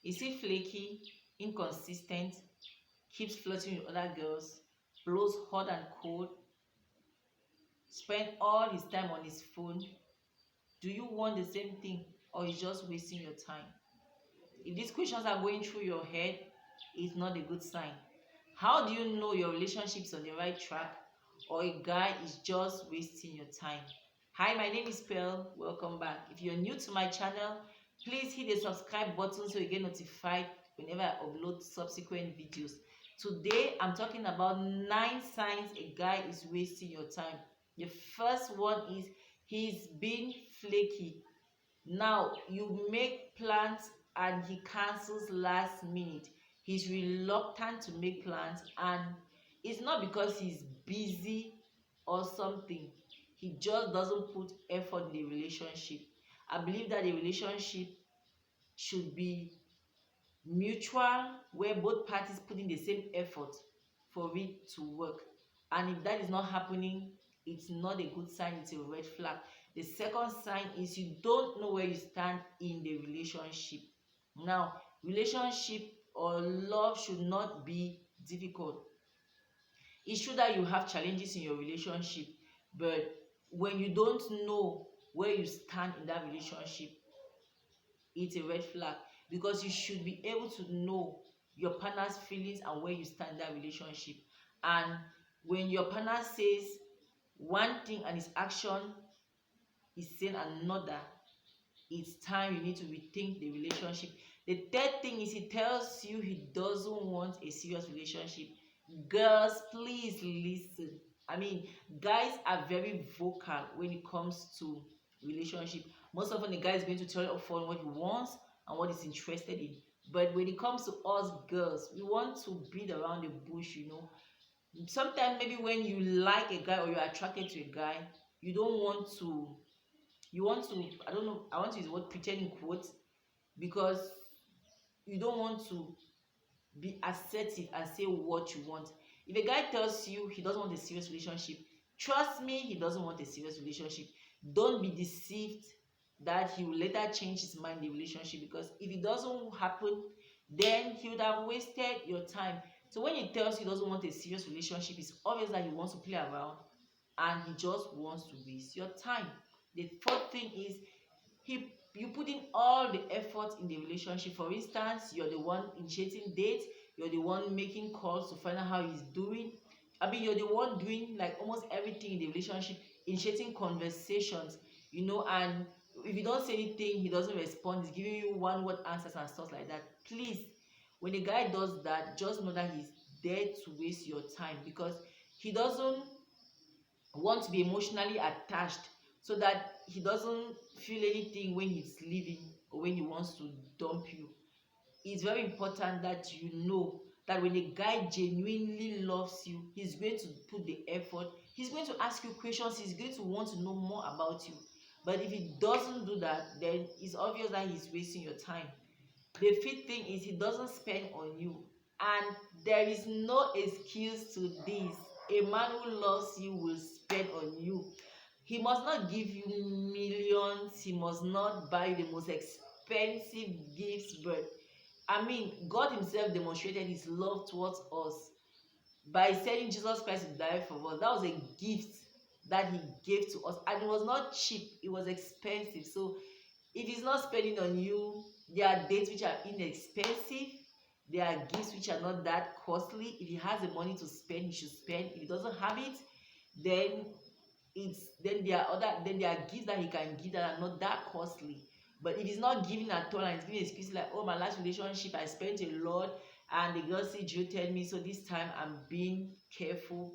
Is he flaky, inconsistent, keeps flirting with other girls, blows hot and cold, spend all his time on his phone? Do you want the same thing, or is just wasting your time? If these questions are going through your head, it's not a good sign. How do you know your relationship is on the right track, or a guy is just wasting your time? Hi, my name is Pearl. Welcome back. If you're new to my channel, please hit the subscribe button so you get notified whenever I upload subsequent videos. Today, I'm talking about 9 signs a guy is wasting your time. The first one is he's being flaky. Now, you make plans and he cancels last minute. He's reluctant to make plans, and it's not because he's busy or something. He just doesn't put effort in the relationship. I believe that the relationship should be mutual, where both parties put in the same effort for it to work. And if that is not happening, it's not a good sign, it's a red flag. The second sign is you don't know where you stand in the relationship. Now, relationship or love should not be difficult. It's true that you have challenges in your relationship, but when you don't know where you stand in that relationship, it's a red flag, because you should be able to know your partner's feelings and where you stand in that relationship. And when your partner says one thing and his action is saying another, it's time you need to rethink the relationship. The third thing is he tells you he doesn't want a serious relationship. Girls, please listen. I mean, guys are very vocal when it comes to relationship. Most often the guy is going to tell you upfront what he wants and what he's interested in. But when it comes to us girls, we want to beat around the bush. Sometimes maybe when you like a guy or you're attracted to a guy, you don't want to, you want to, I don't know, I want to use the word pretend in quotes, because you don't want to be assertive and say what you want. If a guy tells you he doesn't want a serious relationship, trust me, he doesn't want a serious relationship. Don't be deceived that he will later change his mind in the relationship, because if it doesn't happen, then he would have wasted your time. So when he tells you he doesn't want a serious relationship, it's obvious that he wants to play around and he just wants to waste your time. The fourth thing is you put in all the effort in the relationship. For instance, you're the one initiating dates, you're the one making calls to find out how he's doing. I mean, you're the one doing like almost everything in the relationship, initiating conversations, and if you don't say anything, he doesn't respond, he's giving you one word answers and stuff like that. Please, when a guy does that, just know that he's there to waste your time, because he doesn't want to be emotionally attached, so that he doesn't feel anything when he's leaving or when he wants to dump you. It's very important that you know that when a guy genuinely loves you, he's going to put the effort, he's going to ask you questions, he's going to want to know more about you. But if he doesn't do that, then it's obvious that he's wasting your time. The fifth thing is he doesn't spend on you, and there is no excuse to this. A man who loves you will spend on you. He must not give you millions, he must not buy you the most expensive gifts, but I mean, God himself demonstrated his love towards us by sending Jesus Christ to die for us. That was a gift that he gave to us, and it was not cheap, it was expensive. So if he's not spending on you, there are dates which are inexpensive, there are gifts which are not that costly. If he has the money to spend, he should spend. If he doesn't have it, then there are gifts that he can give that are not that costly. But if he's not giving at all and he's giving excuses like, oh, my last relationship I spent a lot and the girl still jilted me, so this time I'm being careful,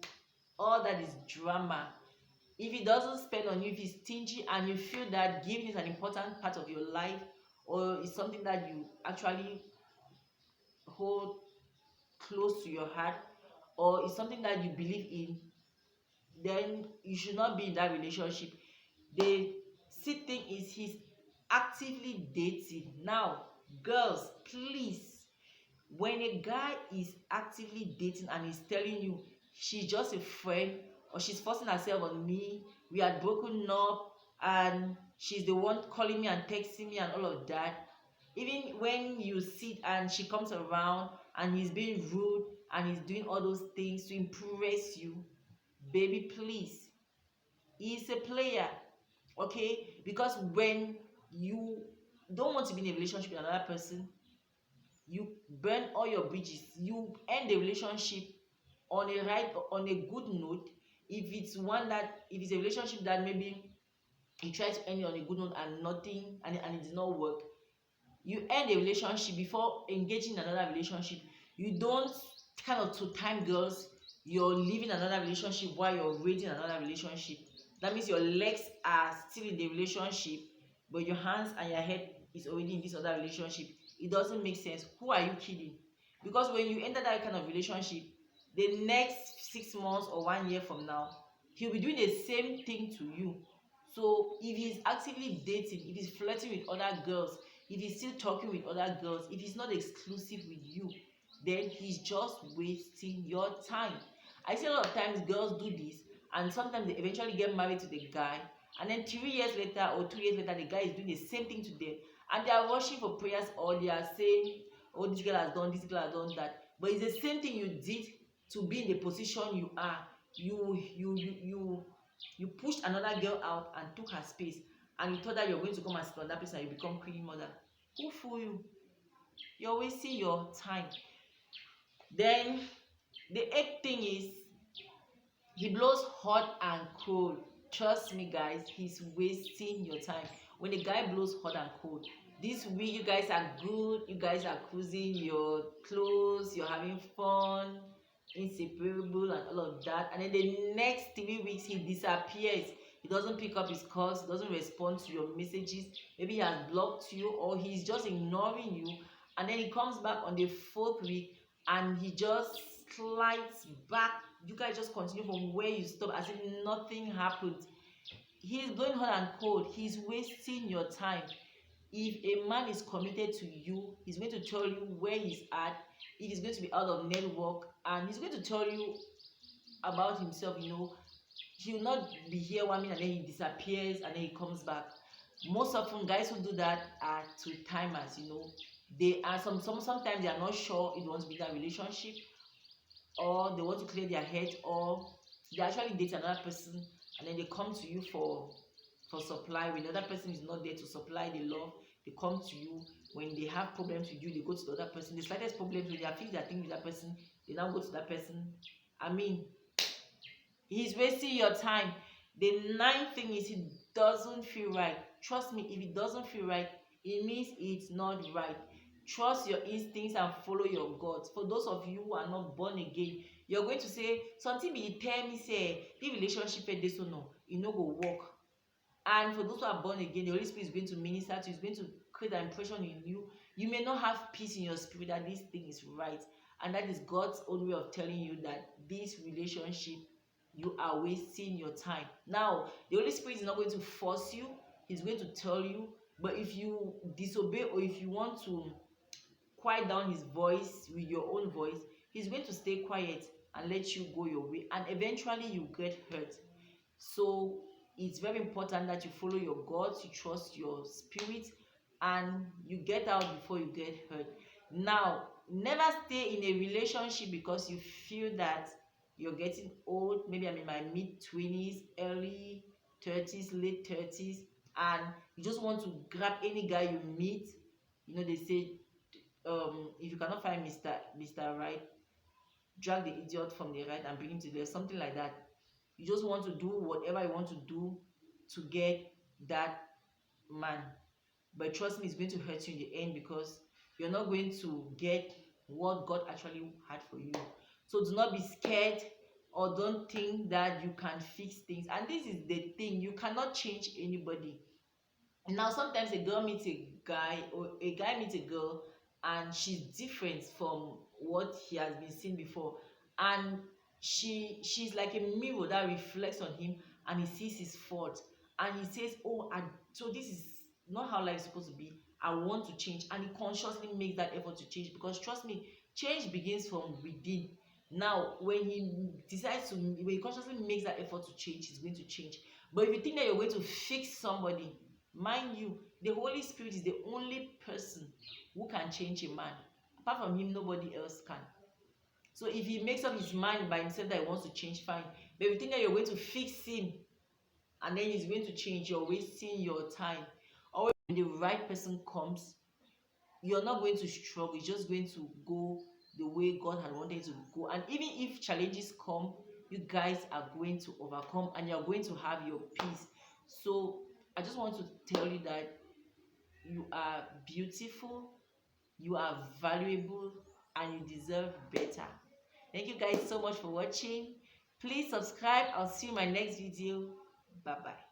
all that is drama. If he doesn't spend on you, if he's stingy and you feel that giving is an important part of your life, or it's something that you actually hold close to your heart, or it's something that you believe in, then you should not be in that relationship. The sixth thing is he's actively dating. Now, girls, please, when a guy is actively dating and he's telling you she's just a friend, or she's forcing herself on me, we had broken up and she's the one calling me and texting me and all of that, Even when you sit and she comes around and he's being rude and he's doing all those things to impress you, baby, please, he's a player. Okay, because when you don't want to be in a relationship with another person, you burn all your bridges, you end the relationship on a good note. If it's a relationship that maybe you try to end it on a good note and nothing, and it did not work, you end a relationship before engaging in another relationship. You don't kind of to time girls, you're leaving another relationship while you're waiting another relationship. That means your legs are still in the relationship, but your hands and your head is already in this other relationship. It doesn't make sense. Who are you kidding? Because when you enter that kind of relationship, the next 6 months or 1 year from now, he'll be doing the same thing to you. So if he's actively dating, if he's flirting with other girls, if he's still talking with other girls, if he's not exclusive with you, then he's just wasting your time. I see a lot of times girls do this, and sometimes they eventually get married to the guy, and then 3 years later or 2 years later, the guy is doing the same thing to them, and they are rushing for prayers, or they are saying, oh, this girl has done this, girl has done that. But it's the same thing you did to be in the position you are. You pushed another girl out and took her space, and you thought that you're going to come and sit on that place and you become queen mother. Who fool you? You're wasting your time. Then the eighth thing is, he blows hot and cold. Trust me, guys, he's wasting your time. When a guy blows hot and cold, this week you guys are good, you guys are cruising, you're close, you're having fun, inseparable and all of that, and then the next 3 weeks he disappears. He doesn't pick up his calls, he doesn't respond to your messages, maybe he has blocked you or he's just ignoring you, and then he comes back on the 4th week and he just slides back. You guys just continue from where you stop as if nothing happened. He's going hot and cold. He's wasting your time. If a man is committed to you, he's going to tell you where he's at. If he's going to be out of network, and he's going to tell you about himself. He'll not be here 1 minute and then he disappears and then he comes back. Most often guys who do that are two timers. They are sometimes they are not sure if they want to be in that relationship, or they want to clear their head, or they actually date another person and then they come to you for supply. When the other person is not there to supply the love, they come to you. When they have problems with you, they go to the other person. The slightest problems, when they have fixed their thing with that person, they now go to that person. I mean, he's wasting your time. The ninth thing is, he doesn't feel right. Trust me, if it doesn't feel right, it means it's not right. Trust your instincts and follow your God. For those of you who are not born again, you're going to say, something be tell me say the relationship this or no, it no go work. And for those who are born again, the Holy Spirit is going to minister to you, is going to create an impression in you. You may not have peace in your spirit that this thing is right, and that is God's own way of telling you that this relationship, you are wasting your time. Now, the Holy Spirit is not going to force you, he's going to tell you. But if you disobey, or if you want to quiet down his voice with your own voice, he's going to stay quiet and let you go your way, and eventually you get hurt. So it's very important that you follow your God, you trust your spirit, and you get out before you get hurt. Now, never stay in a relationship because you feel that you're getting old. Maybe I'm in my mid-20s, early 30s, late 30s, and you just want to grab any guy you meet. They say, if you cannot find Mr. Right, drag the idiot from the right and bring him to the left, something like that. You just want to do whatever you want to do to get that man. But trust me, it's going to hurt you in the end, because you're not going to get what God actually had for you. So do not be scared, or don't think that you can fix things. And this is the thing, you cannot change anybody. Now, sometimes a girl meets a guy, or a guy meets a girl, and she's different from what he has been seen before, and she's like a mirror that reflects on him, and he sees his fault, and he says, oh, so this is not how life is supposed to be. I want to change. And he consciously makes that effort to change, because trust me, change begins from within. Now, when he consciously makes that effort to change, he's going to change. But if you think that you're going to fix somebody, mind you, The Holy Spirit is the only person who can change a man. Apart from him, nobody else can. So if he makes up his mind by himself that he wants to change, fine. But if you think that you're going to fix him and then he's going to change, you're wasting your time. Or when the right person comes, you're not going to struggle. It's just going to go the way God had wanted it to go. And even if challenges come, you guys are going to overcome and you're going to have your peace. So I just want to tell you that you are beautiful, you are valuable, and you deserve better. Thank you guys so much for watching. Please subscribe. I'll see you in my next video. Bye bye.